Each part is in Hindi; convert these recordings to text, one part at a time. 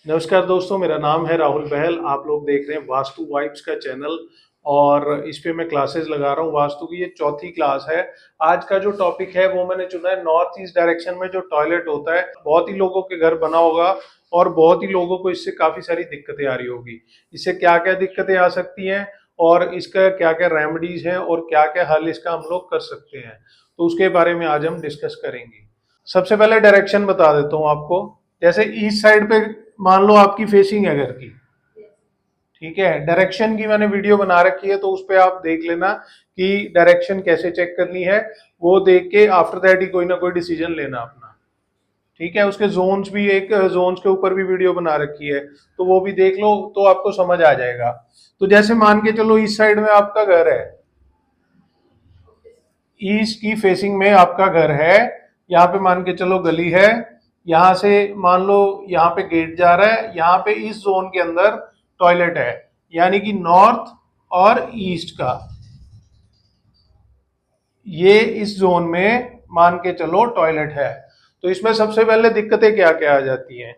नमस्कार दोस्तों, मेरा नाम है राहुल बहल। आप लोग देख रहे हैं वास्तु वाइब्स का चैनल और इस पे मैं क्लासेस लगा रहा हूँ। वास्तु की ये चौथी क्लास है। आज का जो टॉपिक है वो मैंने चुना है नॉर्थ ईस्ट डायरेक्शन में जो टॉयलेट होता है। बहुत ही लोगों के घर बना होगा और बहुत ही लोगों को इससे काफी सारी दिक्कतें आ रही होगी। इससे क्या क्या दिक्कतें आ सकती हैं और इसका क्या क्या रेमेडीज हैं और क्या क्या हल इसका हम लोग कर सकते हैं, तो उसके बारे में आज हम डिस्कस करेंगे। सबसे पहले डायरेक्शन बता देता हूँ आपको। जैसे ईस्ट साइड पे मान लो आपकी फेसिंग है घर की, ठीक है। डायरेक्शन की मैंने वीडियो बना रखी है, तो उस पर आप देख लेना कि डायरेक्शन कैसे चेक करनी है। वो देख के आफ्टर दैट ही कोई ना कोई डिसीजन लेना अपना, ठीक है। उसके जोन्स भी, एक जोन्स के ऊपर भी वीडियो बना रखी है, तो वो भी देख लो तो आपको समझ आ जाएगा। तो जैसे मान के चलो इस साइड में आपका घर है, ईस्ट की फेसिंग में आपका घर है। यहाँ पे मान के चलो गली है, यहाँ से मान लो यहाँ पे गेट जा रहा है, यहाँ पे इस जोन के अंदर टॉयलेट है, यानी कि नॉर्थ और ईस्ट का ये इस जोन में मान के चलो टॉयलेट है। तो इसमें सबसे पहले दिक्कतें क्या क्या आ जाती हैं।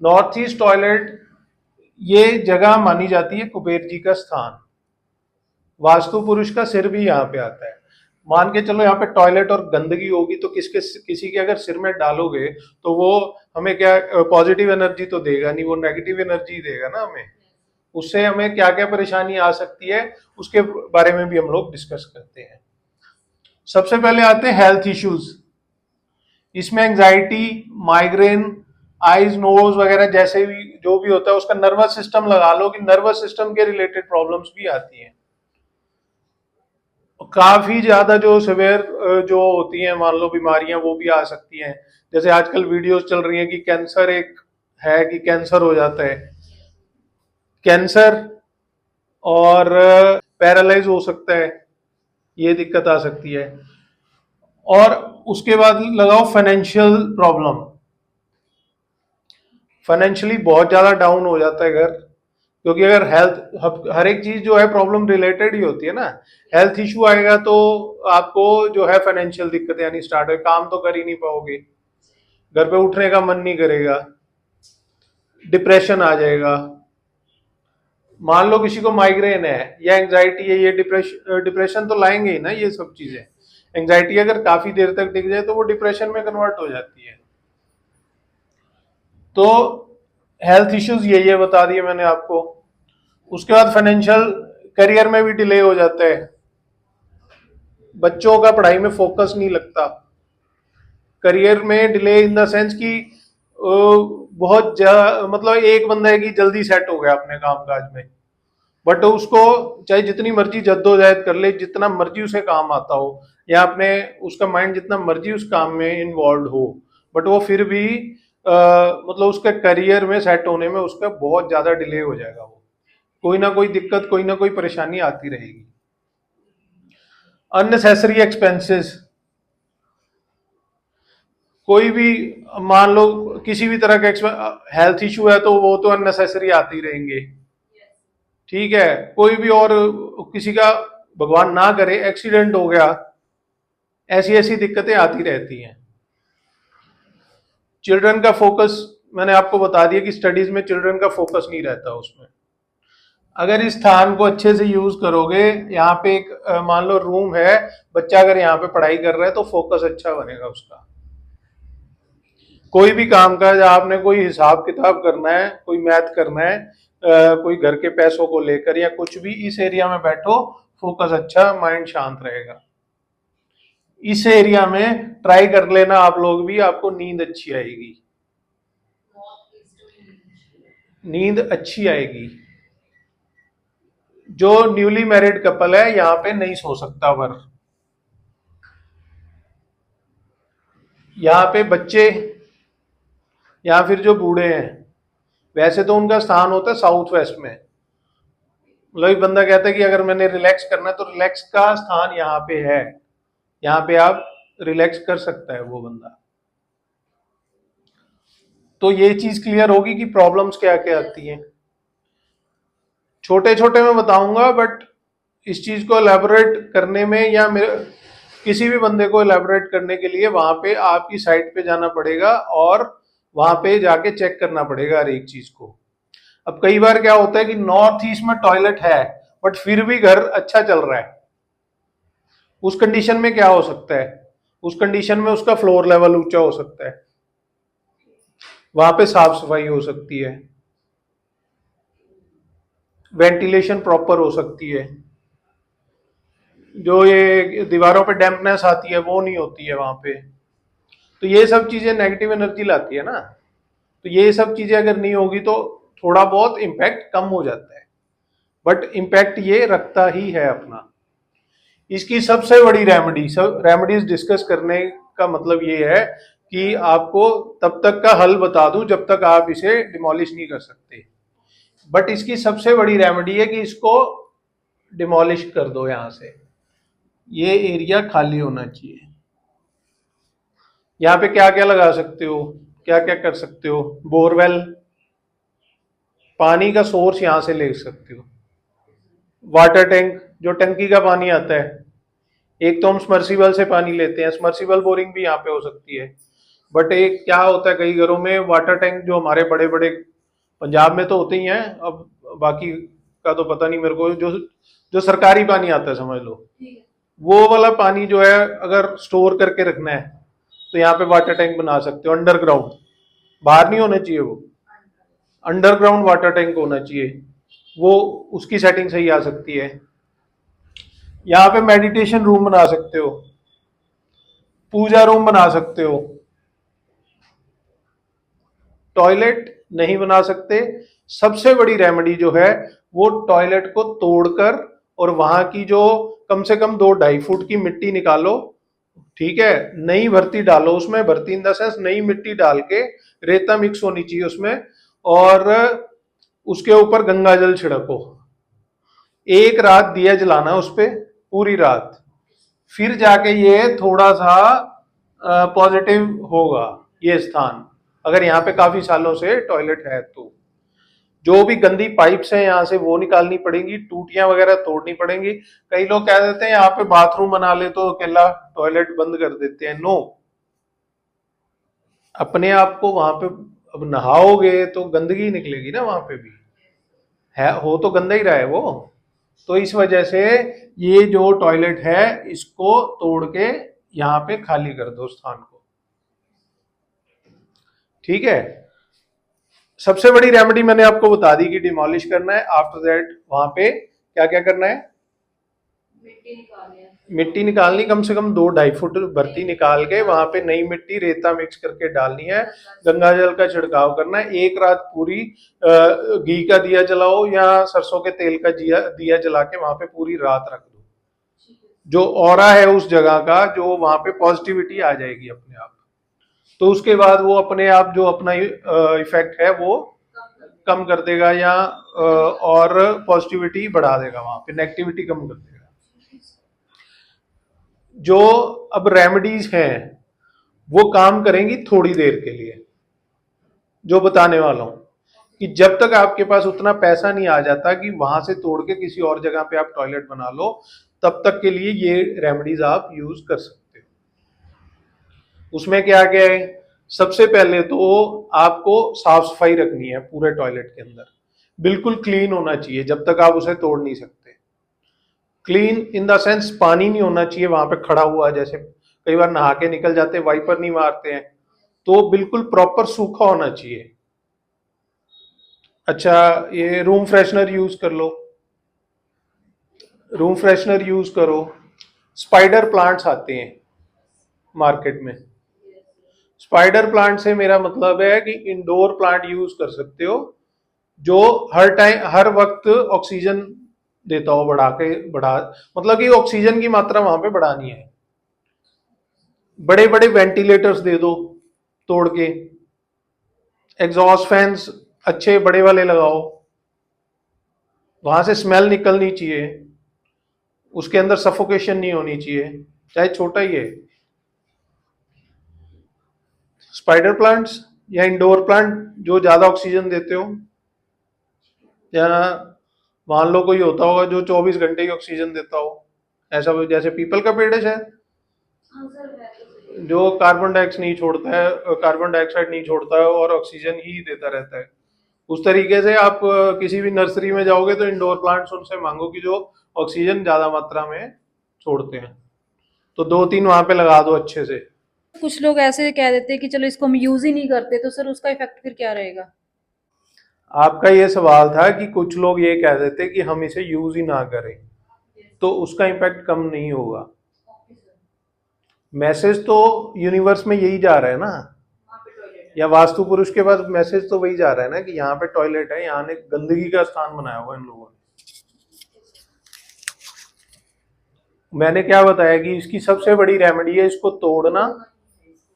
नॉर्थ ईस्ट टॉयलेट ये जगह मानी जाती है कुबेर जी का स्थान। वास्तु पुरुष का सिर भी यहाँ पे आता है। मान के चलो यहाँ पे टॉयलेट और गंदगी होगी तो किसी के अगर सिर में डालोगे तो वो हमें क्या पॉजिटिव एनर्जी तो देगा नहीं, वो नेगेटिव एनर्जी देगा ना हमें। उससे हमें क्या क्या परेशानी आ सकती है उसके बारे में भी हम लोग डिस्कस करते हैं। सबसे पहले आते हैं हेल्थ इश्यूज। इसमें एंजाइटी, माइग्रेन, आईज, नोज वगैरह जैसे भी जो भी होता है उसका नर्वस सिस्टम लगा लो कि नर्वस सिस्टम के रिलेटेड प्रॉब्लम्स भी आती हैं। काफी ज्यादा जो सिवियर जो होती हैं मान लो बीमारियां, वो भी आ सकती हैं। जैसे आजकल वीडियोस चल रही हैं कि कैंसर एक है, कि कैंसर हो जाता है, कैंसर और पैरालाइज हो सकता है, ये दिक्कत आ सकती है। और उसके बाद लगाओ फाइनेंशियल प्रॉब्लम। फाइनेंशियली बहुत ज्यादा डाउन हो जाता है घर, क्योंकि अगर हेल्थ, हर एक चीज जो है प्रॉब्लम रिलेटेड ही होती है ना। हेल्थ इशू आएगा तो आपको जो है फाइनेंशियल दिक्कतें आनी स्टार्ट है, काम तो कर ही नहीं पाओगे, घर पे उठने का मन नहीं करेगा, डिप्रेशन आ जाएगा। मान लो किसी को माइग्रेन है या एंजाइटी है, ये डिप्रेशन तो लाएंगे ही ना ये सब चीजें। एंजाइटी अगर काफी देर तक टिक जाए तो वो डिप्रेशन में कन्वर्ट हो जाती है। तो हेल्थ इश्यूज ये बता दिए मैंने आपको। उसके बाद फाइनेंशियल, करियर में भी डिले हो जाता है, बच्चों का पढ़ाई में फोकस नहीं लगता। करियर में डिले इन द सेंस कि मतलब एक बंदा है कि जल्दी सेट हो गया अपने काम काज में, बट उसको चाहे जितनी मर्जी जद्दोजहद कर ले, जितना मर्जी उसे काम आता हो, या अपने उसका माइंड जितना मर्जी उस काम में इन्वॉल्व हो, बट वो फिर भी मतलब उसके करियर में सेट होने में उसका बहुत ज्यादा डिले हो जाएगा। वो कोई ना कोई दिक्कत, कोई ना कोई परेशानी आती रहेगी। अननेसेसरी एक्सपेंसेस, कोई भी मान लो किसी भी तरह का हेल्थ इशू है तो वो तो अननेसेसरी आते ही रहेंगे, ठीक है। कोई भी और किसी का भगवान ना करे एक्सीडेंट हो गया, ऐसी ऐसी दिक्कतें आती रहती हैं। चिल्ड्रन का फोकस मैंने आपको बता दिया कि स्टडीज में चिल्ड्रन का फोकस नहीं रहता उसमें। अगर इस स्थान को अच्छे से यूज करोगे, यहाँ पे एक मान लो रूम है, बच्चा अगर यहाँ पे पढ़ाई कर रहा है तो फोकस अच्छा बनेगा उसका। कोई भी काम का, आपने कोई हिसाब किताब करना है, कोई मैथ करना है, कोई घर के पैसों को लेकर या कुछ भी, इस एरिया में बैठो, फोकस अच्छा, माइंड शांत रहेगा। इस एरिया में ट्राई कर लेना आप लोग भी, आपको नींद अच्छी आएगी, नींद अच्छी आएगी। जो न्यूली मैरिड कपल है यहाँ पे नहीं सो सकता, वर यहाँ पे बच्चे या फिर जो बूढ़े हैं, वैसे तो उनका स्थान होता है साउथ वेस्ट में। मतलब एक बंदा कहता है कि अगर मैंने रिलैक्स करना है तो रिलैक्स का स्थान यहाँ पे है, यहाँ पे आप रिलैक्स कर सकता है वो बंदा। तो ये चीज क्लियर होगी कि प्रॉब्लम्स क्या क्या आती हैं। छोटे छोटे मैं बताऊंगा, बट इस चीज को एलैबोरेट करने में या मेरे किसी भी बंदे को एलैबोरेट करने के लिए वहां पे आपकी साइट पे जाना पड़ेगा और वहां पे जाके चेक करना पड़ेगा हर एक चीज को। अब कई बार क्या होता है कि नॉर्थ ईस्ट में टॉयलेट है बट फिर भी घर अच्छा चल रहा है, उस कंडीशन में क्या हो सकता है, उस कंडीशन में उसका फ्लोर लेवल ऊंचा हो सकता है, वहां पे साफ सफाई हो सकती है, वेंटिलेशन प्रॉपर हो सकती है, जो ये दीवारों पे डैम्पनेस आती है वो नहीं होती है वहां पे। तो ये सब चीजें नेगेटिव एनर्जी लाती है ना। तो ये सब चीजें अगर नहीं होगी तो थोड़ा बहुत इम्पैक्ट कम हो जाता है, बट इम्पैक्ट ये रखता ही है अपना। इसकी सबसे बड़ी रेमेडी, सब रेमेडीज डिस्कस करने का मतलब ये है कि आपको तब तक का हल बता दूं जब तक आप इसे डिमोलिश नहीं कर सकते। बट इसकी सबसे बड़ी रेमेडी है कि इसको डिमोलिश कर दो यहां से, ये एरिया खाली होना चाहिए। यहाँ पे क्या क्या लगा सकते हो, क्या क्या कर सकते हो, बोरवेल, पानी का सोर्स यहां से ले सकते हो, वाटर टैंक, जो टंकी का पानी आता है, एक तो हम समर्सिबल से पानी लेते हैं, समर्सिबल बोरिंग भी यहाँ पे हो सकती है। बट एक क्या होता है कई घरों में वाटर टैंक जो हमारे बड़े बड़े, पंजाब में तो होते ही हैं, अब बाकी का तो पता नहीं मेरे को, जो जो सरकारी पानी आता है समझ लो, वो वाला पानी जो है अगर स्टोर करके रखना है तो यहाँ पे वाटर टैंक बना सकते हो अंडरग्राउंड, बाहर नहीं होना चाहिए वो, अंडरग्राउंड वाटर टैंक होना चाहिए, वो उसकी सेटिंग सही आ सकती है। यहाँ पे मेडिटेशन रूम बना सकते हो, पूजा रूम बना सकते हो। टॉयलेट नहीं बना सकते, सबसे बड़ी रेमेडी जो है वो टॉयलेट को तोड़कर और वहां की जो कम से कम 2-2.5 फुट की मिट्टी निकालो, ठीक है, नई भर्ती डालो उसमें, भर्ती इन द सेंस नई मिट्टी डाल के, रेता मिक्स होनी चाहिए उसमें, और उसके ऊपर गंगा जल छिड़को, एक रात दिया जलाना उस पे, पूरी रात, फिर जाके ये थोड़ा सा पॉजिटिव होगा ये स्थान, अगर यहाँ पे काफी सालों से टॉयलेट है तो। जो भी गंदी पाइप्स हैं यहाँ से वो निकालनी पड़ेंगी, टूटियां वगैरह तोड़नी पड़ेंगी। कई लोग कह देते हैं यहाँ पे बाथरूम बना ले तो अकेला टॉयलेट बंद कर देते हैं, नो, अपने आप को वहां पे, अब नहाओगे तो गंदगी निकलेगी ना वहां पे भी, है हो तो गंदा ही रहा है वो। तो इस वजह से ये जो टॉयलेट है इसको तोड़ के यहाँ पे खाली कर दो स्थान को, ठीक है। सबसे बड़ी रेमेडी मैंने आपको बता दी कि डिमोलिश करना है, आफ्टर दैट वहां पे क्या क्या करना है, मिट्टी निकालनी, कम से कम 2-2.5 फुट भर्ती निकाल के वहां पे नई मिट्टी रेता मिक्स करके डालनी है, गंगा जल का छिड़काव करना है, एक रात पूरी घी का दिया जलाओ या सरसों के तेल का दिया जला के वहां पे पूरी रात रख दो, जो ऑरा है उस जगह का, जो वहां पे पॉजिटिविटी आ जाएगी अपने आप। तो उसके बाद वो अपने आप जो अपना इफेक्ट है वो कम कर देगा, या और पॉजिटिविटी बढ़ा देगा, वहां पे नेगेटिविटी कम कर देगा। जो अब रेमेडीज हैं वो काम करेंगी थोड़ी देर के लिए, जो बताने वाला हूं, कि जब तक आपके पास उतना पैसा नहीं आ जाता कि वहां से तोड़ के किसी और जगह पे आप टॉयलेट बना लो, तब तक के लिए ये रेमेडीज आप यूज कर सकते हो। उसमें क्या क्या है, सबसे पहले तो आपको साफ सफाई रखनी है पूरे टॉयलेट के अंदर, बिल्कुल क्लीन होना चाहिए जब तक आप उसे तोड़ नहीं सकते। क्लीन इन द सेंस पानी नहीं होना चाहिए वहां पे खड़ा हुआ, जैसे कई बार नहा के निकल जाते हैं वाइपर नहीं मारते हैं, तो बिल्कुल प्रॉपर सूखा होना चाहिए। अच्छा, ये रूम फ्रेशनर यूज कर लो, रूम फ्रेशनर यूज करो। स्पाइडर प्लांट्स आते हैं मार्केट में, स्पाइडर प्लांट से मेरा मतलब है कि इंडोर प्लांट यूज कर सकते हो, जो हर टाइम हर वक्त ऑक्सीजन देता हो, बढ़ा, मतलब कि ऑक्सीजन की मात्रा वहां पे बढ़ानी है। बड़े बड़े वेंटिलेटर्स दे दो तोड़ के, एग्जॉस्ट फैंस अच्छे बड़े वाले लगाओ, वहां से स्मेल निकलनी चाहिए, उसके अंदर सफोकेशन नहीं होनी चाहिए, चाहे छोटा ही है। स्पाइडर प्लांट्स या इंडोर प्लांट जो ज्यादा ऑक्सीजन देते हो, या मान लो कोई होता होगा जो 24 घंटे ही ऑक्सीजन देता हो, ऐसा जैसे पीपल का पेड़ है शायद, जो कार्बन डाइऑक्साइड नहीं छोड़ता है, कार्बन डाइऑक्साइड नहीं छोड़ता है और ऑक्सीजन ही देता रहता है। उस तरीके से आप किसी भी नर्सरी में जाओगे तो इंडोर प्लांट्स उनसे मांगो कि जो ऑक्सीजन ज्यादा मात्रा में छोड़ते हैं, तो 2-3 वहां पे लगा दो अच्छे से। कुछ लोग ऐसे कह देते हैं कि चलो इसको हम यूज ही नहीं करते, तो सर उसका इफेक्ट फिर क्या रहेगा? आपका ये सवाल था कि कुछ लोग ये कह देते कि हम इसे यूज ही ना करें, तो उसका इम्पैक्ट कम नहीं होगा। मैसेज तो यूनिवर्स में यही जा रहा है ना, या वास्तु पुरुष के पास मैसेज तो वही जा रहा है ना कि यहाँ पे टॉयलेट है, यहाँ ने गंदगी का स्थान बनाया हुआ है इन लोगों ने। मैंने क्या बताया कि इसकी सबसे बड़ी रेमेडी है इसको तोड़ना।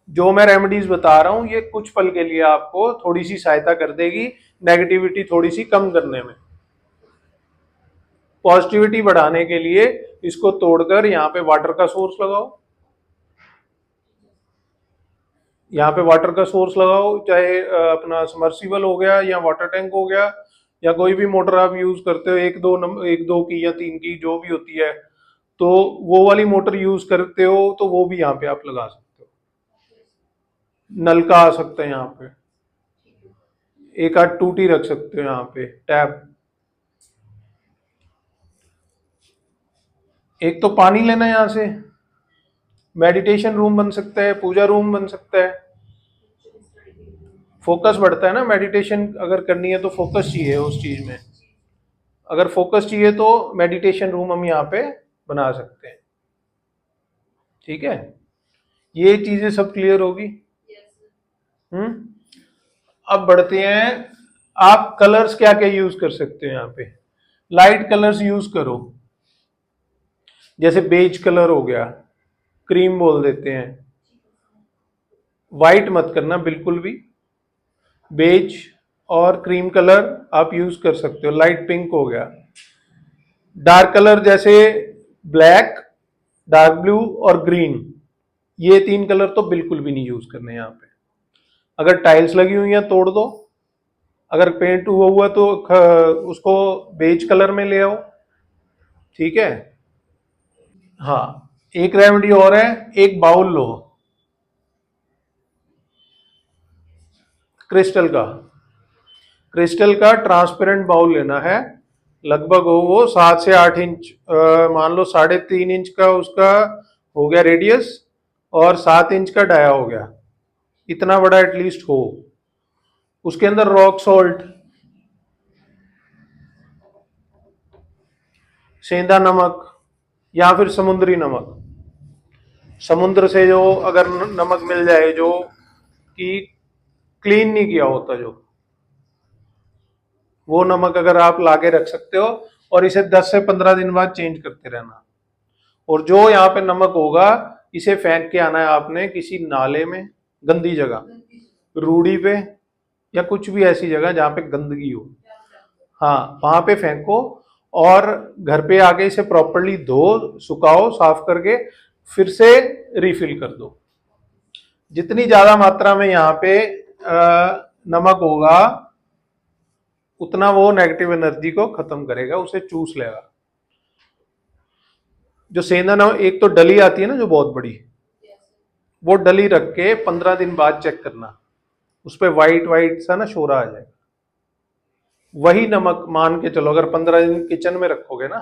जो मैं रेमेडीज बता रहा हूँ ये कुछ पल के लिए आपको थोड़ी सी सहायता कर देगी, नेगेटिविटी थोड़ी सी कम करने में। पॉजिटिविटी बढ़ाने के लिए इसको तोड़कर यहाँ पे वाटर का सोर्स लगाओ, यहाँ पे वाटर का सोर्स लगाओ, चाहे अपना समर्सिबल हो गया या वाटर टैंक हो गया, या कोई भी मोटर आप यूज करते हो, एक दो की या 3 की जो भी होती है, तो वो वाली मोटर यूज करते हो तो वो भी यहाँ पे आप लगा सकते हो। नलका आ सकता है यहाँ पे, एक आध टूटी रख सकते हो यहाँ पे टैप। एक तो पानी लेना यहाँ से, मेडिटेशन रूम बन सकता है, पूजा रूम बन सकता है। फोकस बढ़ता है ना, मेडिटेशन अगर करनी है तो फोकस चाहिए उस चीज में। अगर फोकस चाहिए तो मेडिटेशन रूम हम यहाँ पे बना सकते हैं। ठीक है, ये चीजें सब क्लियर होगी। हम्म। अब बढ़ते हैं, आप कलर्स क्या क्या यूज कर सकते हो यहाँ पे। लाइट कलर्स यूज करो, जैसे बेज कलर हो गया, क्रीम बोल देते हैं। वाइट मत करना बिल्कुल भी, बेज और क्रीम कलर आप यूज कर सकते हो। लाइट पिंक हो गया, डार्क कलर जैसे ब्लैक, डार्क ब्लू और ग्रीन, ये 3 कलर तो बिल्कुल भी नहीं यूज करने यहाँ पे। अगर टाइल्स लगी हुई है तोड़ दो, अगर पेंट हुआ हुआ तो उसको बेज कलर में ले आओ। ठीक है। हाँ, एक रेमेडी और है, एक बाउल लो क्रिस्टल का, क्रिस्टल का ट्रांसपेरेंट बाउल लेना है। लगभग हो वो 7 से 8 इंच, मान लो 3.5 इंच का उसका हो गया रेडियस, और 7 इंच का डाया हो गया, इतना बड़ा एटलीस्ट हो। उसके अंदर रॉक सॉल्ट, सेंधा नमक या फिर समुद्री नमक, समुद्र से जो अगर नमक मिल जाए जो कि क्लीन नहीं किया होता, जो वो नमक अगर आप लाके रख सकते हो, और इसे 10 से 15 दिन बाद चेंज करते रहना। और जो यहाँ पे नमक होगा इसे फेंक के आना है आपने किसी नाले में, गंदी जगह, रूढ़ी पे, या कुछ भी ऐसी जगह जहाँ पे गंदगी हो। हाँ, वहां पे फेंको, और घर पे आके इसे प्रॉपरली धो, सुखाओ, साफ करके फिर से रिफिल कर दो। जितनी ज्यादा मात्रा में यहाँ पे नमक होगा उतना वो नेगेटिव एनर्जी को खत्म करेगा, उसे चूस लेगा। जो सेंधा नमक, एक तो डली आती है ना जो बहुत बड़ी, वो डली रख के 15 दिन बाद चेक करना, उस पर वाइट वाइट सा ना शोरा आ जाएगा। वही नमक मान के चलो, अगर 15 दिन किचन में रखोगे ना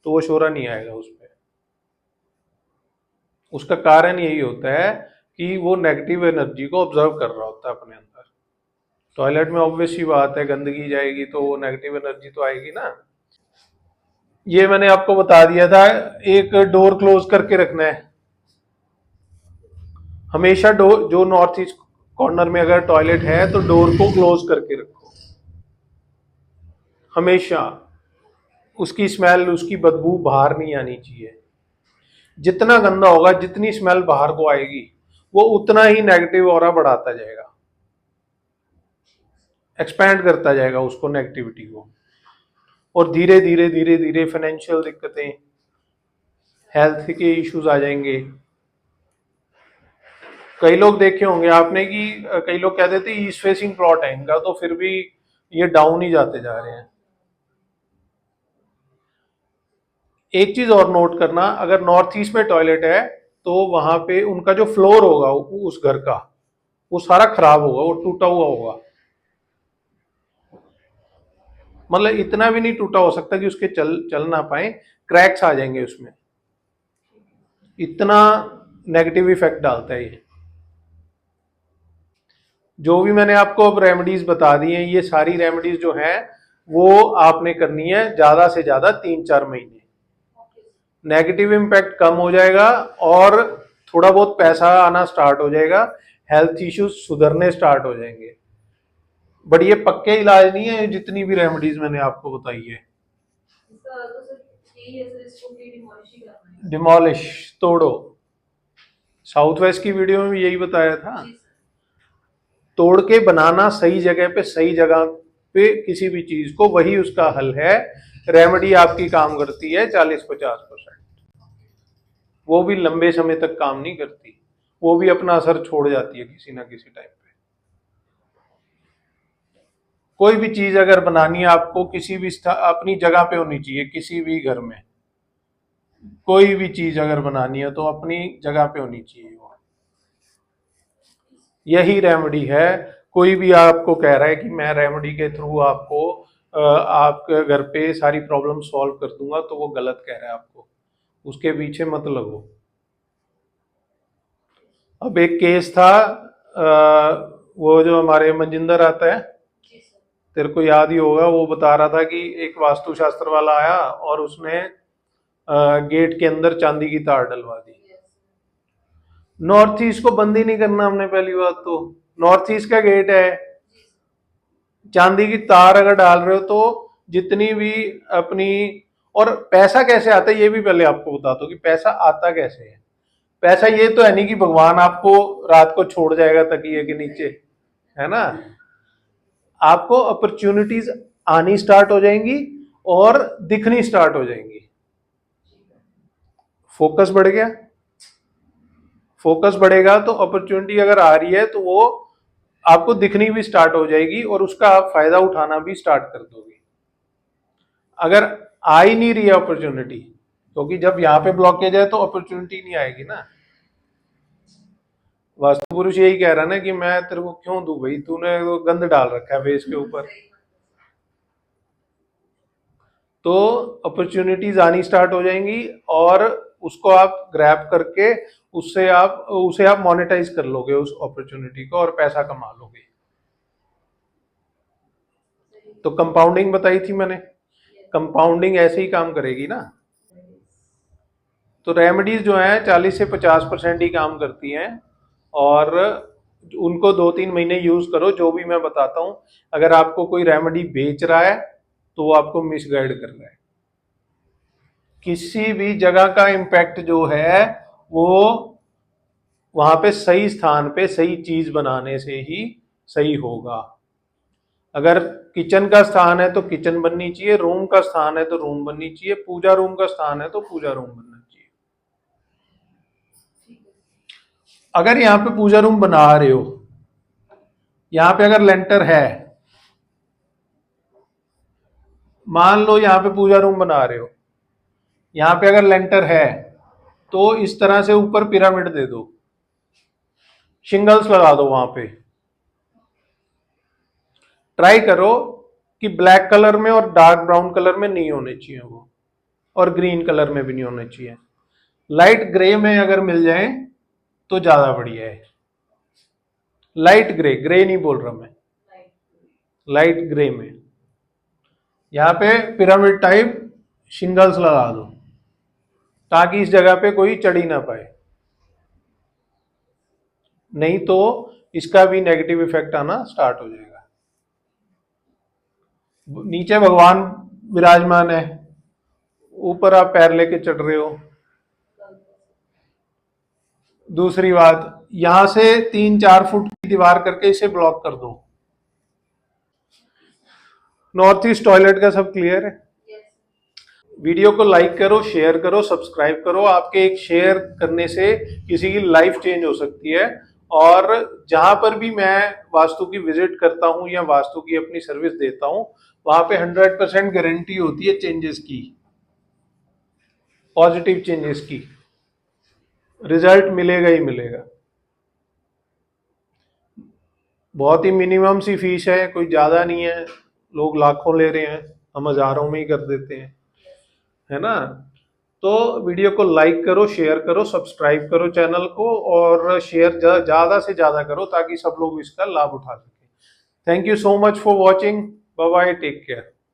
तो वो शोरा नहीं आएगा उस पर। उसका कारण यही होता है कि वो नेगेटिव एनर्जी को ऑब्जर्व कर रहा होता है अपने अंदर। टॉयलेट में ऑब्वियस ही बात है, गंदगी जाएगी तो वो नेगेटिव एनर्जी तो आएगी ना। ये मैंने आपको बता दिया था। एक डोर क्लोज करके रखना है हमेशा। डोर जो नॉर्थ ईस्ट कॉर्नर में अगर टॉयलेट है तो डोर को क्लोज करके रखो हमेशा। उसकी स्मेल, उसकी बदबू बाहर नहीं आनी चाहिए। जितना गंदा होगा, जितनी स्मेल बाहर को आएगी, वो उतना ही नेगेटिव ऑरा बढ़ाता जाएगा, एक्सपैंड करता जाएगा उसको, नेगेटिविटी को। और धीरे धीरे धीरे धीरे फाइनेंशियल दिक्कतें, हेल्थ के इश्यूज आ जाएंगे। कई लोग देखे होंगे आपने कि कई लोग कहते थे ईस्ट फेसिंग प्लॉट है इनका, तो फिर भी ये डाउन ही जाते जा रहे हैं। एक चीज और नोट करना, अगर नॉर्थ ईस्ट में टॉयलेट है तो वहां पे उनका जो फ्लोर होगा उस घर का, वो सारा खराब होगा, वो टूटा हुआ होगा। मतलब इतना भी नहीं टूटा हो सकता कि उसके चल चल ना पाए, क्रैक्स आ जाएंगे उसमें। इतना नेगेटिव इफेक्ट डालता है ये। जो भी मैंने आपको अब रेमेडीज बता दी हैं, ये सारी रेमेडीज जो हैं वो आपने करनी है ज्यादा से ज्यादा 3-4 महीने। नेगेटिव इम्पैक्ट कम हो जाएगा और थोड़ा बहुत पैसा आना स्टार्ट हो जाएगा, हेल्थ इश्यूज सुधरने स्टार्ट हो जाएंगे। बट ये पक्के इलाज नहीं है जितनी भी रेमेडीज मैंने आपको बताई है। डिमोलिश, तोड़ो। साउथ वेस्ट की वीडियो में भी यही बताया था, तोड़ के बनाना सही जगह पे, सही जगह पे किसी भी चीज को, वही उसका हल है। रेमेडी आपकी काम करती है 40-50%, वो भी लंबे समय तक काम नहीं करती, वो भी अपना असर छोड़ जाती है किसी ना किसी टाइम पे। कोई भी चीज अगर बनानी है आपको, किसी भी अपनी जगह पे होनी चाहिए, किसी भी घर में कोई भी चीज अगर बनानी है तो अपनी जगह पे होनी चाहिए वो। यही रेमेडी है। कोई भी आपको कह रहा है कि मैं रेमेडी के थ्रू आपको आपके घर पे सारी प्रॉब्लम सॉल्व कर दूंगा, तो वो गलत कह रहा है आपको, उसके पीछे मत लगो। अब एक केस था, वो जो हमारे मनजिंदर आता है, तेरे को याद ही होगा, वो बता रहा था कि एक वास्तुशास्त्र वाला आया और उसने गेट के अंदर चांदी की तार डलवा दी। नॉर्थ ईस्ट को बंद ही नहीं करना हमने, पहली बात तो नॉर्थ ईस्ट का गेट है, चांदी की तार अगर डाल रहे हो तो जितनी भी अपनी, और पैसा कैसे आता है ये भी पहले आपको बता दो कि पैसा आता कैसे है। पैसा ये तो है नहीं कि भगवान आपको रात को छोड़ जाएगा तकिए के नीचे, है ना। आपको अपॉर्चुनिटीज आनी स्टार्ट हो जाएंगी और दिखनी स्टार्ट हो जाएंगी। फोकस बढ़ गया, फोकस बढ़ेगा तो अपॉर्चुनिटी अगर आ रही है तो वो आपको दिखनी भी स्टार्ट हो जाएगी और उसका आप फायदा उठाना भी स्टार्ट कर दोगे। अगर आ ही नहीं रही है अपॉर्चुनिटी, क्योंकि जब यहाँ पे ब्लॉकेज है तो अपॉर्चुनिटी नहीं आएगी ना। वास्तु पुरुष यही कह रहा है ना कि मैं तेरे को क्यों दूं भाई, तूने तो गंद डाल रखा है फेस के ऊपर। तो अपॉर्चुनिटीज आनी स्टार्ट हो जाएंगी और उसको आप ग्रैब करके उसे आप मोनेटाइज कर लोगे उस अपॉर्चुनिटी को और पैसा कमा लोगे। तो कंपाउंडिंग बताई थी मैंने, कंपाउंडिंग ऐसे ही काम करेगी ना। तो रेमेडीज जो है 40 से 50% ही काम करती हैं और उनको 2-3 महीने यूज करो, जो भी मैं बताता हूं। अगर आपको कोई रेमेडी बेच रहा है तो वो आपको मिसगाइड कर रहा है। किसी भी जगह का इम्पैक्ट जो है वो वहां पे सही स्थान पे सही चीज बनाने से ही सही होगा। अगर किचन का स्थान है तो किचन बननी चाहिए, रूम का स्थान है तो रूम बननी चाहिए, पूजा रूम का स्थान है तो पूजा रूम बनना चाहिए। अगर यहाँ पे पूजा रूम बना रहे हो, यहाँ पे अगर लेंटर है, मान लो यहाँ पे पूजा रूम बना रहे हो, यहाँ पे अगर लेंटर है तो इस तरह से ऊपर पिरामिड दे दो, शिंगल्स लगा दो वहां पे। ट्राई करो कि ब्लैक कलर में और डार्क ब्राउन कलर में नहीं होने चाहिए वो, और ग्रीन कलर में भी नहीं होने चाहिए। लाइट ग्रे में अगर मिल जाए तो ज्यादा बढ़िया है। लाइट ग्रे, ग्रे नहीं बोल रहा मैं, लाइट ग्रे में यहाँ पे पिरामिड टाइप शिंगल्स लगा दो ताकि इस जगह पे कोई चढ़ ही ना पाए, नहीं तो इसका भी नेगेटिव इफेक्ट आना स्टार्ट हो जाएगा। नीचे भगवान विराजमान है, ऊपर आप पैर लेके चढ़ रहे हो। दूसरी बात, यहां से 3-4 फुट की दीवार करके इसे ब्लॉक कर दो। नॉर्थ ईस्ट टॉयलेट का सब क्लियर है। वीडियो को लाइक करो, शेयर करो, सब्सक्राइब करो। आपके एक शेयर करने से किसी की लाइफ चेंज हो सकती है। और जहां पर भी मैं वास्तु की विजिट करता हूं या वास्तु की अपनी सर्विस देता हूं, वहां पे 100% गारंटी होती है चेंजेस की, पॉजिटिव चेंजेस की। रिजल्ट मिलेगा ही मिलेगा। बहुत ही मिनिमम सी फीस है, कोई ज्यादा नहीं है। लोग लाखों ले रहे हैं, हम हजारों में ही कर देते हैं, है ना। तो वीडियो को लाइक करो, शेयर करो, सब्सक्राइब करो चैनल को, और शेयर ज्यादा से ज्यादा करो ताकि सब लोग इसका लाभ उठा सकें। Thank you so much for watching. Bye bye, take care.